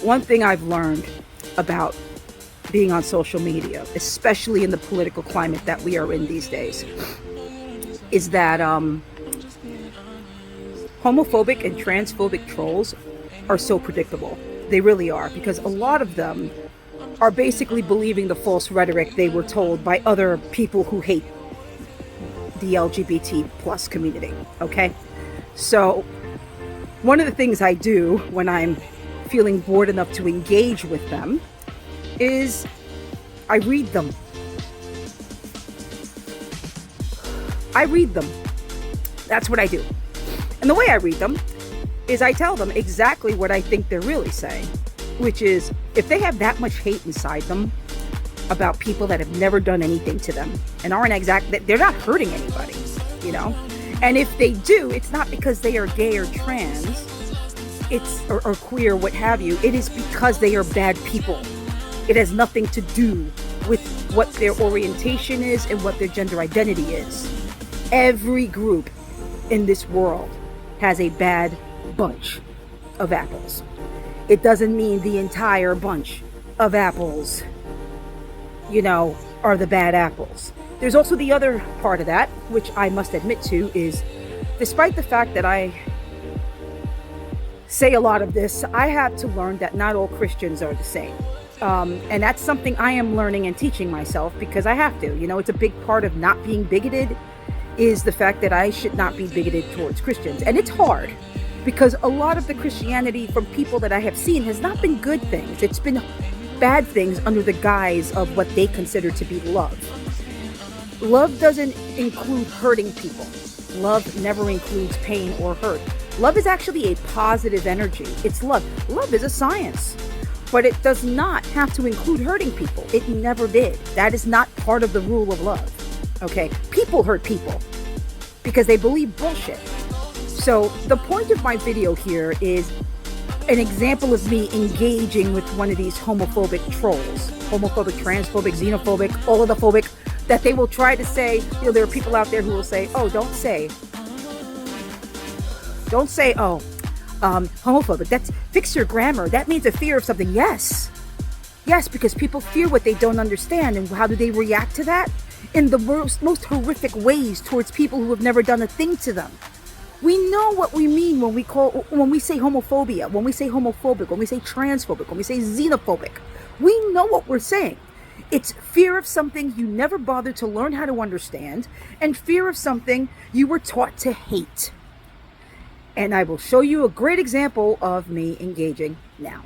One thing I've learned about being on social media, especially in the political climate that we are in these days, is that homophobic and transphobic trolls are so predictable. They really are, because a lot of them are basically believing the false rhetoric they were told by other people who hate the LGBT plus community. Okay? So, one of the things I do when I'm feeling bored enough to engage with them is I read them. I read them. That's what I do. And the way I read them is I tell them exactly what I think they're really saying, which is if they have that much hate inside them about people that have never done anything to them and they're not hurting anybody, you know? And if they do, it's not because they are gay or trans, or queer, what have you. It is because they are bad people. It has nothing to do with what their orientation is and what their gender identity is. Every group in this world has a bad bunch of apples. It doesn't mean the entire bunch of apples, are the bad apples. There's also the other part of that, which I must admit to, is despite the fact that I say a lot of this, I had to learn that not all Christians are the same. And that's something I am learning and teaching myself because I have to. It's a big part of not being bigoted is the fact that I should not be bigoted towards Christians. And it's hard because a lot of the Christianity from people that I have seen has not been good things. It's been bad things under the guise of what they consider to be love. Love doesn't include hurting people. Love never includes pain or hurt. Love is actually a positive energy. It's love. Love is a science. But it does not have to include hurting people. It never did. That is not part of the rule of love. Okay? People hurt people because they believe bullshit. So the point of my video here is an example of me engaging with one of these homophobic trolls. Homophobic, transphobic, xenophobic, all of the phobic, that they will try to say, there are people out there who will say, don't say, homophobic. That's, fix your grammar. That means a fear of something. Yes, because people fear what they don't understand. And how do they react to that? In the most horrific ways towards people who have never done a thing to them. We know what we mean when we say homophobia, when we say homophobic, when we say transphobic, when we say xenophobic. We know what we're saying. It's fear of something you never bothered to learn how to understand, and fear of something you were taught to hate. And I will show you a great example of me engaging now.